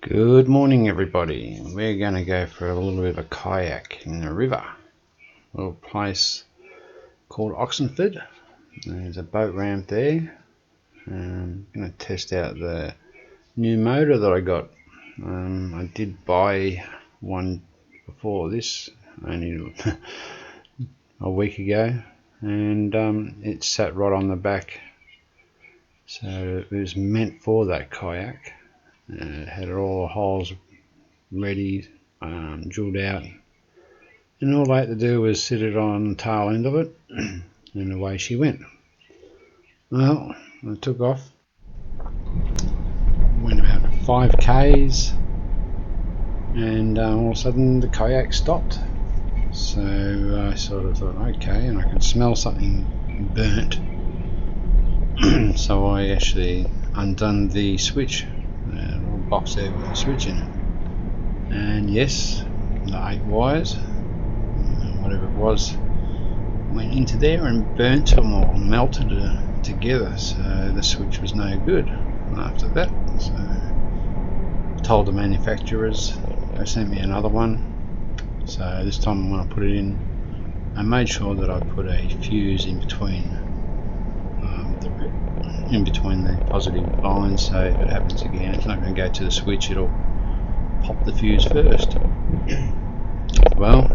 Good morning everybody. We're going to go for a little bit of a kayak in the river. A little place called Oxenford. There's a boat ramp there. I'm going to test out the new motor that I got. I did buy one before this only a week ago, and it sat right on the back, so it was meant for that kayak. It had all the holes ready, drilled out, and all I had to do was sit it on the tail end of it and away she went. Well, I took off, went about 5 k's, and all of a sudden the kayak stopped. So I sort of thought, okay, and I could smell something burnt. So I actually undone the switch, a little box there with a switch in it, and yes, the 8 wires, whatever it was, went into there and burnt them or melted together, so the switch was no good. And after that, so I told the manufacturers, they sent me another one. So this time when I put it in, I made sure that I put a fuse in between the positive lines, so if it happens again, it's not going to go to the switch, it'll pop the fuse first. Well,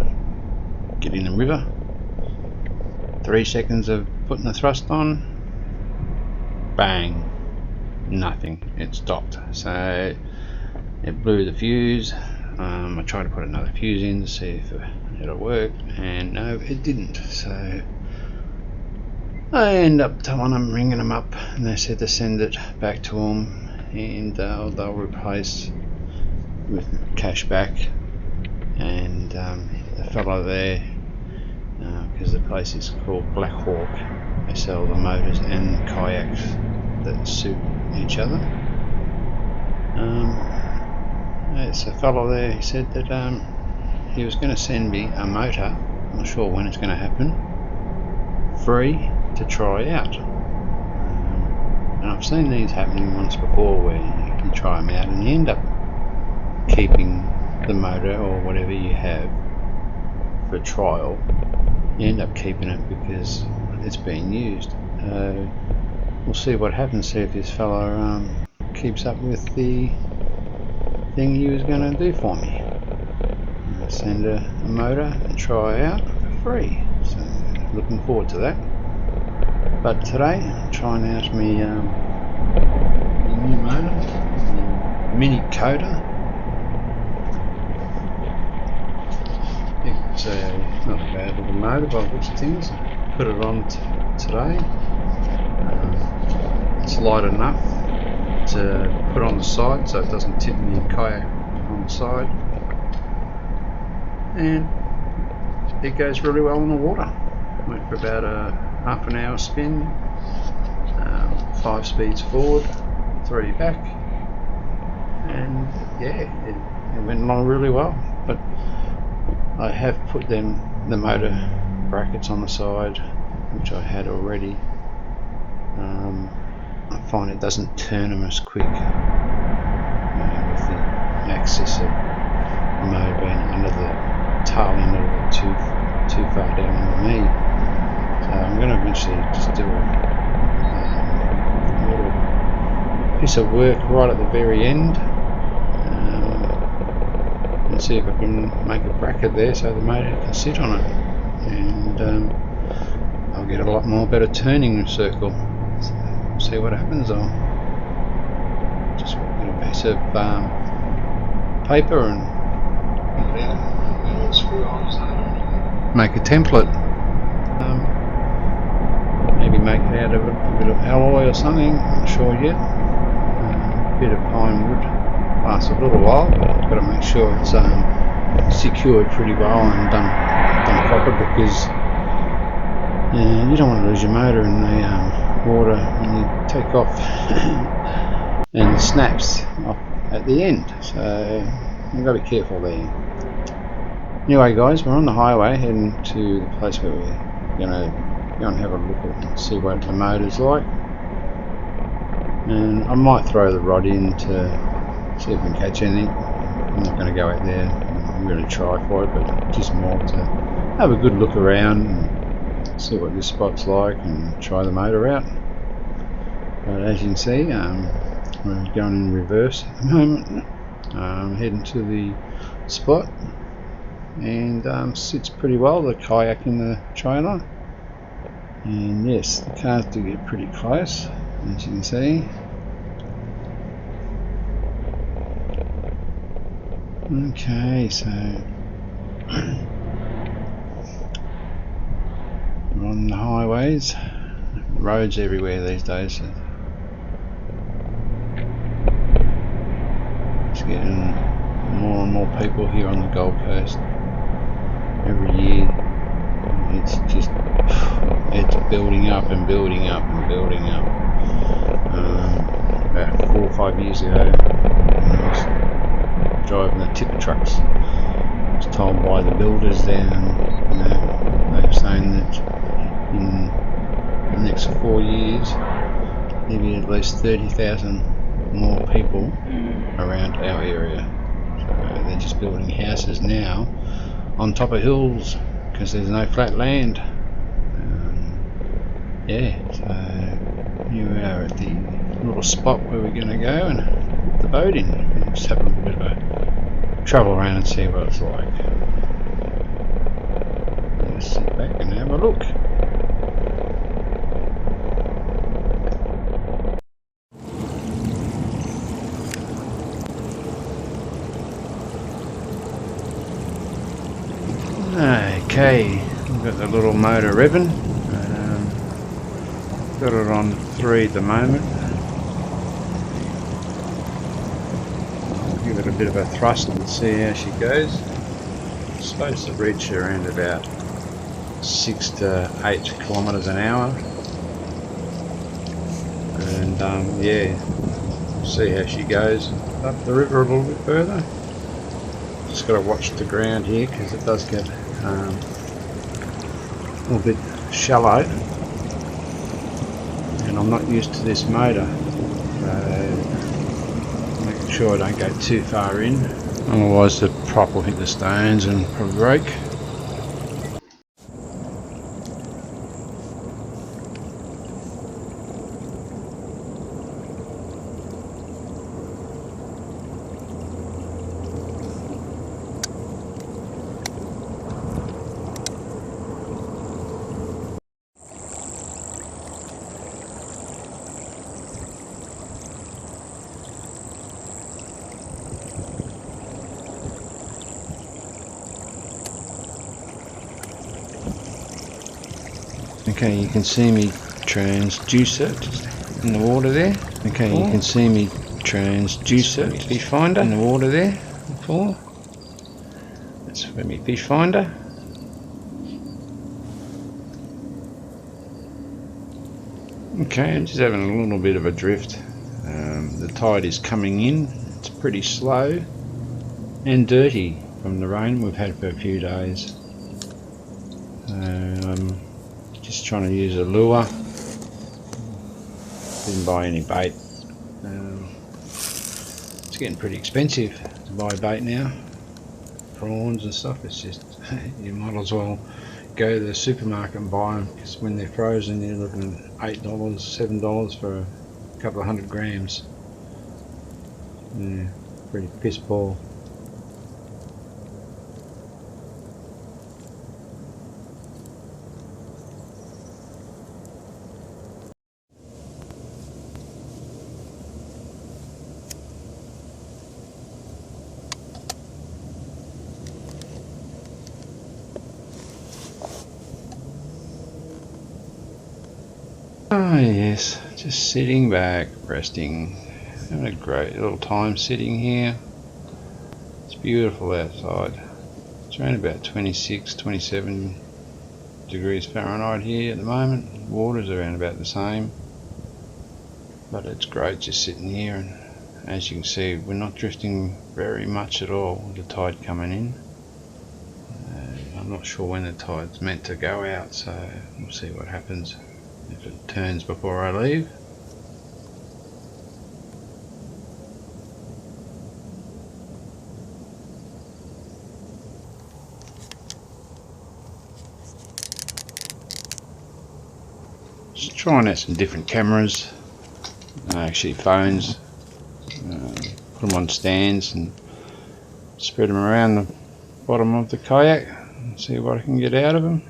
get in the river, 3 seconds of putting the thrust on, bang, nothing, it stopped. So it blew the fuse. I tried to put another fuse in to see if it'll work, and no, it didn't. So I end up ringing them up, and they said to send it back to them, and they'll replace with cash back. And the fellow there, because the place is called Black Hawk, they sell the motors and kayaks that suit each other. It's a fellow there, he said that he was going to send me a motor, I'm not sure when it's going to happen, free to try out. And I've seen these happening once before, where you try them out and you end up keeping the motor or whatever you have for trial. You end up keeping it because it's being used. We'll see what happens, see if this fellow keeps up with the thing he was going to do for me. Send a motor and try out for free. So looking forward to that. But today I'm trying out my new motor, the MINN KOTA. It's not a bad little motor by the looks of things. Put it on today. It's light enough to put on the side so it doesn't tip me kayak on the side, and it goes really well in the water. Went for about a half an hour spin, 5 speeds forward, 3 back, and yeah, it went along really well. But I have put the motor brackets on the side, which I had already. I find it doesn't turn them as quick, with the axis of the motor being under the tail end of it too far down on the knee. So I'm going to eventually just do a little piece of work right at the very end, and see if I can make a bracket there so the motor can sit on it, and I'll get a lot more better turning circle. So see what happens. I'll just get a piece of paper and make a template. Maybe make it out of a bit of alloy or something, I'm not sure yet. A bit of pine wood lasts a little while, but I've got to make sure it's secured pretty well and done proper, because you don't want to lose your motor in the water when you take off and it snaps off at the end, so you've got to be careful there. Anyway guys, we're on the highway heading to the place where we're going to go and have a look at and see what the motor's like, and I might throw the rod in to see if we can catch anything. I'm not going to go out there and really try for it, but just more to have a good look around and see what this spot's like and try the motor out. But as you can see, we're going in reverse at the moment, heading to the spot, and sits pretty well, the kayak in the trailer. And yes, the cars do get pretty close, as you can see. Okay, so we're on the highways, roads everywhere these days. So it's getting more and more people here on the Gold Coast every year. It's building up and building up and building up. About 4 or 5 years ago, when I was driving the tipper trucks, I was told by the builders then, they were saying that in the next 4 years there'll be at least 30,000 more people around our area. So they're just building houses now on top of hills because there's no flat land. Yeah, so here we are at the little spot where we're going to go and put the boat in. We'll just have a little bit of a travel around and see what it's like. Let's sit back and have a look. Okay, we've got the little motor revving. Got it on 3 at the moment. I'll give it a bit of a thrust and see how she goes. It's supposed to reach around about 6 to 8 kilometres an hour. And yeah, see how she goes up the river a little bit further. Just got to watch the ground here because it does get a little bit shallow. And I'm not used to this motor, so making sure I don't go too far in, otherwise the prop will hit the stones and probably break. Okay, you can see me transduce it in the water there. Okay, you can see me transduce it, fish finder, in the water there before. That's for me fish finder. Okay, I'm just having a little bit of a drift. The tide is coming in. It's pretty slow and dirty from the rain we've had for a few days. Just trying to use a lure. Didn't buy any bait. It's getting pretty expensive to buy bait now. Prawns and stuff. It's just you might as well go to the supermarket and buy them, because when they're frozen you're looking at $8, $7 for a couple of 100 grams. Yeah, pretty piss poor. Ah yes, just sitting back, resting, having a great little time sitting here. It's beautiful outside. It's around about 26, 27 degrees Fahrenheit here at the moment. Water's around about the same, but it's great just sitting here, and as you can see we're not drifting very much at all with the tide coming in. I'm not sure when the tide's meant to go out, so we'll see what happens if it turns before I leave. trying out some different cameras, actually phones, put them on stands and spread them around the bottom of the kayak and see what I can get out of them.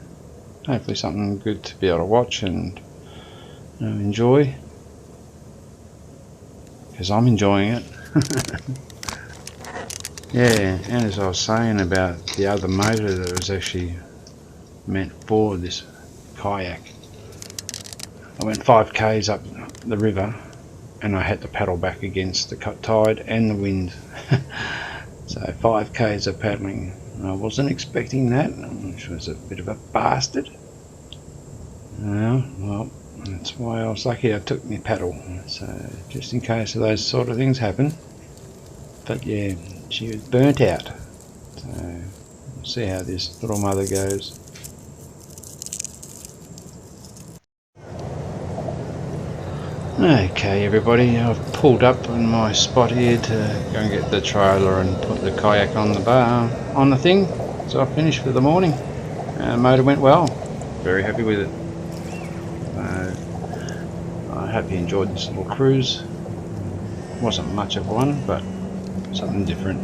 Hopefully something good to be able to watch and enjoy, because I'm enjoying it. Yeah, and as I was saying about the other motor that was actually meant for this kayak, I went 5 k's up the river and I had to paddle back against the tide and the wind. So 5 k's of paddling. I wasn't expecting that, which was a bit of a bastard. Well, that's why I was lucky I took my paddle, so just in case of those sort of things happen. But yeah, she was burnt out, so we'll see how this little mother goes. Okay everybody, I've pulled up on my spot here to go and get the trailer and put the kayak on the bar, on the thing. So I finished for the morning. Motor went well, very happy with it. I hope you enjoyed this little cruise. Wasn't much of one, but something different.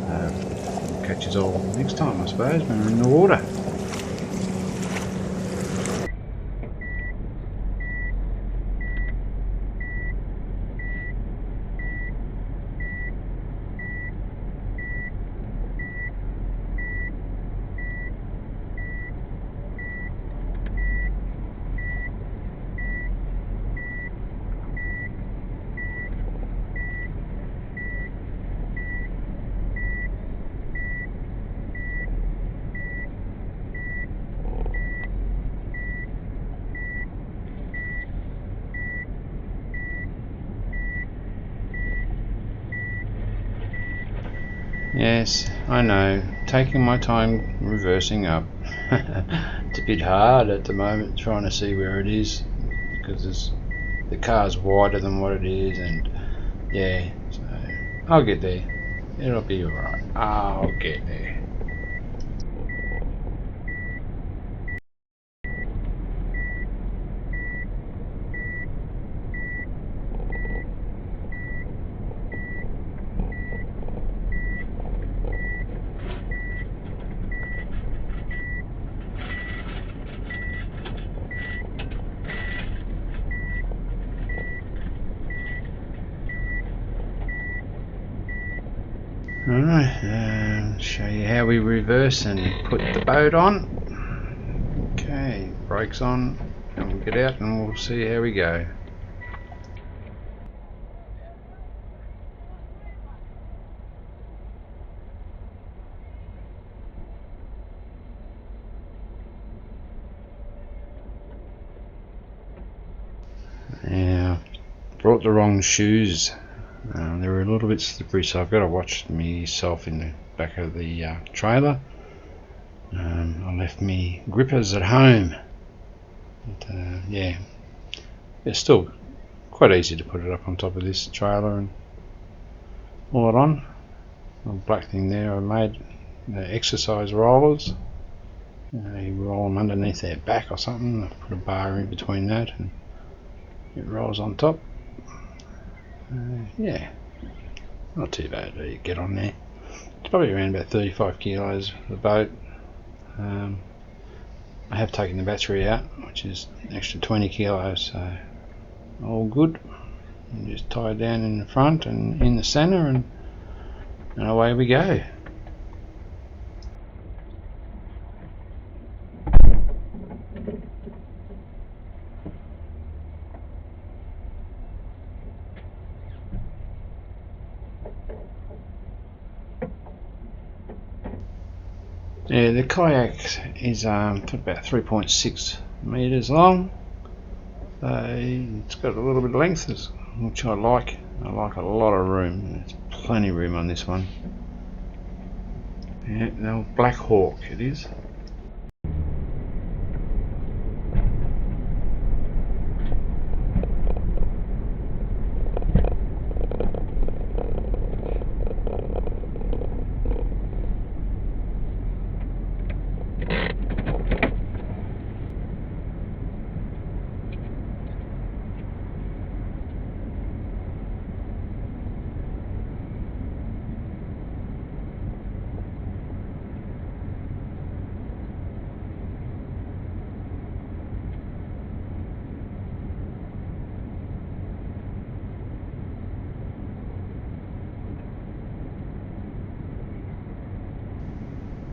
We'll catch us all next time, I suppose, when we're in the water. Yes, I know, taking my time reversing up. It's a bit hard at the moment trying to see where it is, because the car's wider than what it is, and yeah, so I'll get there. It'll be alright. I'll get there. Alright, show you how we reverse and put the boat on. Okay, brakes on, and we'll get out and we'll see how we go. Now, brought the wrong shoes. They were a little bit slippery, so I've got to watch myself in the back of the trailer. I left me grippers at home, but yeah, it's still quite easy to put it up on top of this trailer and pull it on. The black thing there, I made the exercise rollers. You roll them underneath their back or something. I put a bar in between that and it rolls on top. Yeah, not too bad to get on there. It's probably around about 35 kilos for the boat. I have taken the battery out, which is an extra 20 kilos, so all good. And just tie it down in the front and in the centre, and away we go. Yeah, the kayak is about 3.6 metres long. It's got a little bit of length, which I like. I like a lot of room. There's plenty of room on this one. Yeah, no, Black Hawk it is.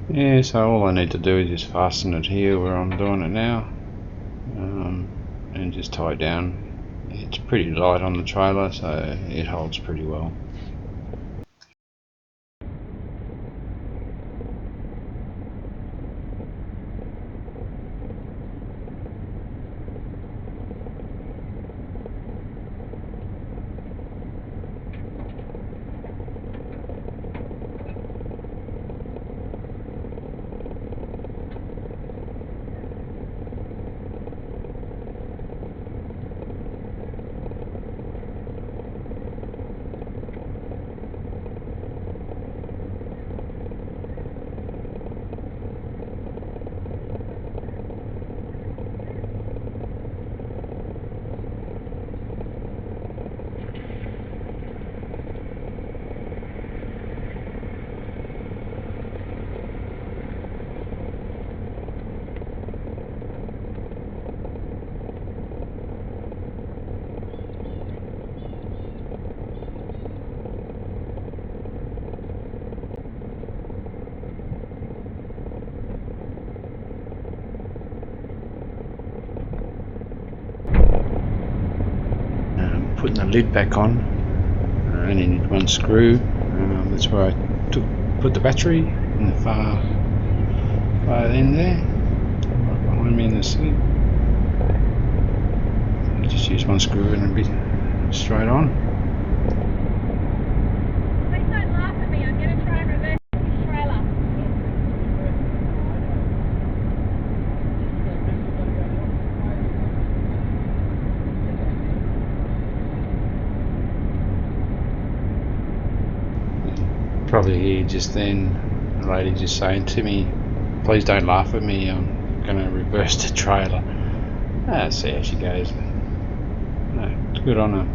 Yeah, so all I need to do is just fasten it here where I'm doing it now, and just tie it down. It's pretty light on the trailer, so it holds pretty well. Putting the lid back on, I only need one screw. That's where I put the battery in the far end there, right behind me in the seat. I just use one screw and it'll be straight on. Please don't laugh at me, I'm going to try and reverse this trailer. Probably hear just then the lady just saying to me, please don't laugh at me, I'm going to reverse the trailer. See how she goes. It's good on her.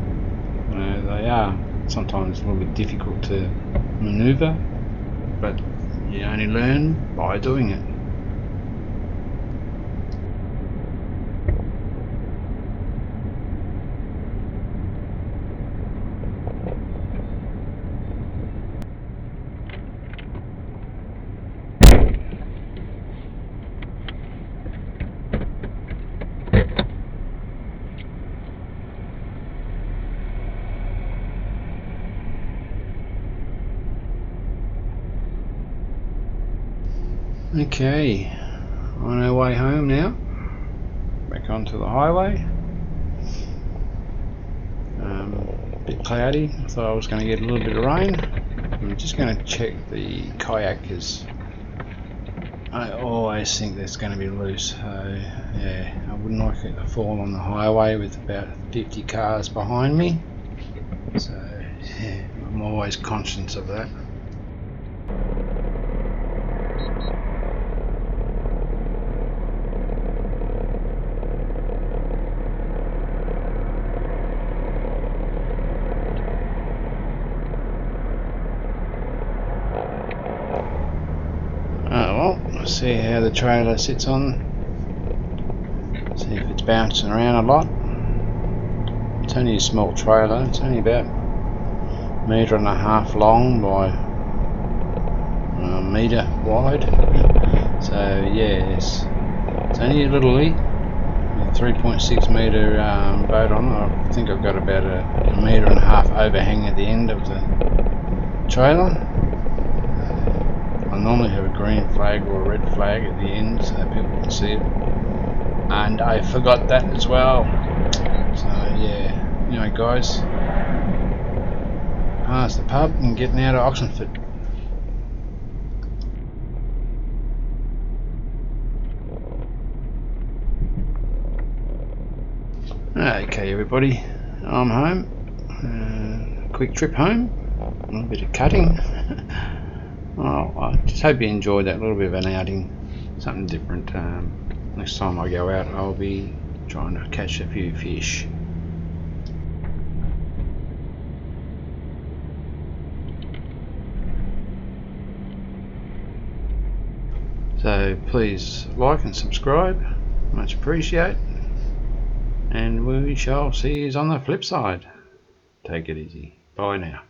They are sometimes a little bit difficult to manoeuvre, but you only learn by doing it. Okay, on our way home now, back onto the highway. A bit cloudy, I thought I was going to get a little bit of rain. I'm just going to check the kayak because I always think that's going to be loose, so yeah, I wouldn't like it to fall on the highway with about 50 cars behind me, so yeah, I'm always conscious of that. See how the trailer sits on, see if it's bouncing around a lot. It's only a small trailer, it's only about 1.5 meters long by 1 meter wide, so yeah, it's only a little 3.6 meter boat on it. I think I've got about a 1.5 meter overhang at the end of the trailer. I normally have a green flag or a red flag at the end so that people can see it, and I forgot that as well. So yeah, anyway guys, past the pub and getting out of Oxenford. Okay everybody, I'm home. Quick trip home, a little bit of cutting. Well, I just hope you enjoyed that little bit of an outing, something different. Next time I go out I'll be trying to catch a few fish. So please like and subscribe, much appreciate, and we shall see you on the flip side. Take it easy. Bye now.